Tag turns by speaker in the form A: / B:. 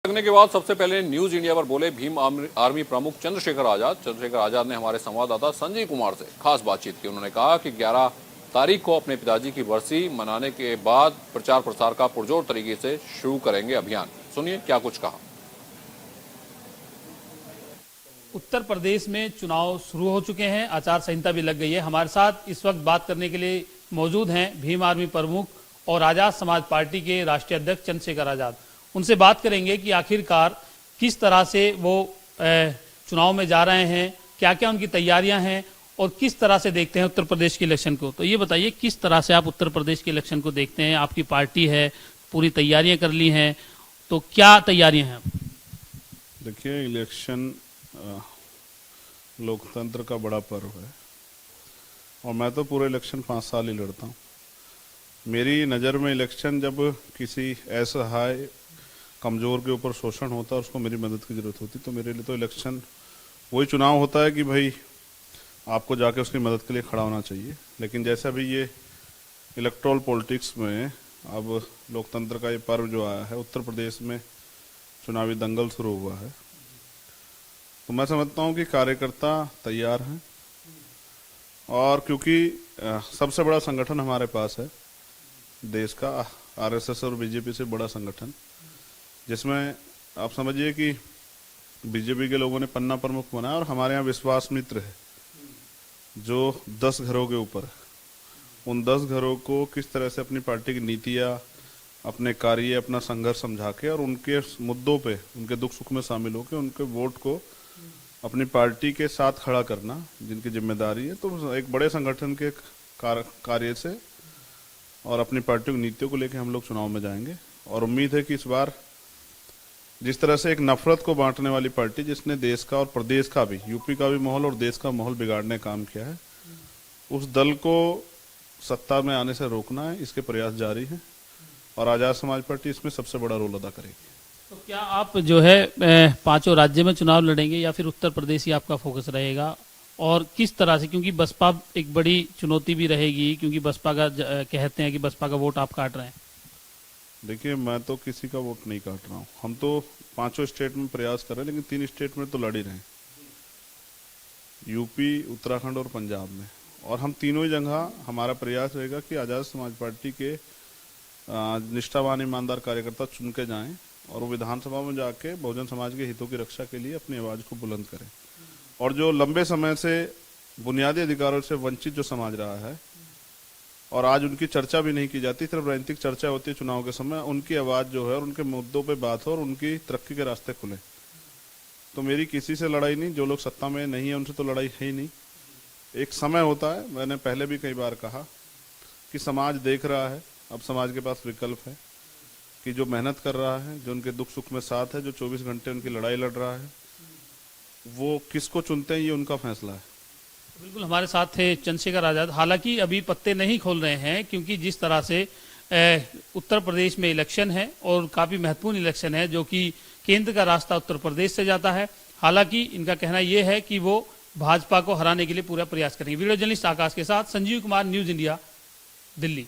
A: लगने के बाद सबसे पहले न्यूज इंडिया पर बोले भीम आर्मी प्रमुख चंद्रशेखर आजाद ने हमारे संवाददाता संजीव कुमार से खास बातचीत की। उन्होंने कहा कि 11 तारीख को अपने पिताजी की बरसी मनाने के बाद प्रचार प्रसार का पुरजोर तरीके से शुरू करेंगे अभियान। सुनिए क्या कुछ कहा।
B: उत्तर प्रदेश में चुनाव शुरू हो चुके हैं, आचार संहिता भी लग गई है। हमारे साथ इस वक्त बात करने के लिए मौजूद हैं भीम आर्मी प्रमुख और आजाद समाज पार्टी के राष्ट्रीय अध्यक्ष चंद्रशेखर आजाद। उनसे बात करेंगे कि आखिरकार किस तरह से वो चुनाव में जा रहे हैं, क्या क्या उनकी तैयारियां हैं और किस तरह से देखते हैं उत्तर प्रदेश के इलेक्शन को। तो ये बताइए किस तरह से आप उत्तर प्रदेश के इलेक्शन को देखते हैं। आपकी पार्टी है, पूरी तैयारियां कर ली हैं, तो क्या तैयारियां हैं?
C: देखिए, इलेक्शन लोकतंत्र का बड़ा पर्व है और मैं तो पूरे इलेक्शन 5 साल ही लड़ता हूँ। मेरी नज़र में इलेक्शन जब किसी ऐसा हाई कमज़ोर के ऊपर शोषण होता है, उसको मेरी मदद की ज़रूरत होती, तो मेरे लिए तो इलेक्शन वही चुनाव होता है कि भाई आपको जाके उसकी मदद के लिए खड़ा होना चाहिए। लेकिन जैसे अभी ये इलेक्ट्रल पॉलिटिक्स में अब लोकतंत्र का ये पर्व जो आया है, उत्तर प्रदेश में चुनावी दंगल शुरू हुआ है, तो मैं समझता हूँ कि कार्यकर्ता तैयार हैं। और क्योंकि सबसे बड़ा संगठन हमारे पास है देश का, आरएसएस और बीजेपी से बड़ा संगठन, जिसमें आप समझिए कि बीजेपी के लोगों ने पन्ना प्रमुख बनाया और हमारे यहाँ विश्वास मित्र है जो 10 घरों के ऊपर है। उन 10 घरों को किस तरह से अपनी पार्टी की नीतियाँ, अपने कार्य, अपना संघर्ष समझा के और उनके मुद्दों पे, उनके दुख सुख में शामिल होकर उनके वोट को अपनी पार्टी के साथ खड़ा करना जिनकी जिम्मेदारी है, तो एक बड़े संगठन के कार्य से और अपनी पार्टी की नीतियों को लेकर हम लोग चुनाव में जाएंगे। और उम्मीद है कि इस बार जिस तरह से एक नफरत को बांटने वाली पार्टी जिसने देश का और प्रदेश का भी, यूपी का भी माहौल और देश का माहौल बिगाड़ने का काम किया है, उस दल को सत्ता में आने से रोकना है, इसके प्रयास जारी हैं और आजाद समाज पार्टी इसमें सबसे बड़ा रोल अदा करेगी।
B: तो क्या आप जो है 5 राज्य में चुनाव लड़ेंगे या फिर उत्तर प्रदेश ही आपका फोकस रहेगा, और किस तरह से? क्योंकि बसपा एक बड़ी चुनौती भी रहेगी, क्योंकि बसपा का कहते हैं कि बसपा का वोट आप काट रहे हैं।
C: देखिए, मैं तो किसी का वोट नहीं काट रहा हूँ। हम तो 5 स्टेट में प्रयास कर रहे हैं, लेकिन 3 स्टेट में तो लड़ ही रहे हैं, यूपी, उत्तराखंड और पंजाब में। और हम तीनों ही जगह हमारा प्रयास रहेगा कि आजाद समाज पार्टी के निष्ठावान ईमानदार कार्यकर्ता चुन के जाएं और वो विधानसभा में जाके बहुजन समाज के हितों की रक्षा के लिए अपनी आवाज़ को बुलंद करें। और जो लंबे समय से बुनियादी अधिकारों से वंचित जो समाज रहा है और आज उनकी चर्चा भी नहीं की जाती, सिर्फ राजनीतिक चर्चा होती है चुनाव के समय, उनकी आवाज़ जो है और उनके मुद्दों पे बात हो और उनकी तरक्की के रास्ते खुले। तो मेरी किसी से लड़ाई नहीं, जो लोग सत्ता में नहीं है उनसे तो लड़ाई है ही नहीं। एक समय होता है, मैंने पहले भी कई बार कहा कि समाज देख रहा है, अब समाज के पास विकल्प है कि जो मेहनत कर रहा है, जो उनके दुख सुख में साथ है, जो 24 घंटे उनकी लड़ाई लड़ रहा है, वो किसको चुनते हैं ये उनका फैसला है।
B: बिल्कुल, हमारे साथ थे चंद्रशेखर आजाद। हालांकि अभी पत्ते नहीं खोल रहे हैं, क्योंकि जिस तरह से उत्तर प्रदेश में इलेक्शन है और काफ़ी महत्वपूर्ण इलेक्शन है, जो कि केंद्र का रास्ता उत्तर प्रदेश से जाता है। हालांकि इनका कहना यह है कि वो भाजपा को हराने के लिए पूरा प्रयास करेंगे। वीडियो जर्नलिस्ट आकाश के साथ संजीव कुमार, न्यूज इंडिया, दिल्ली।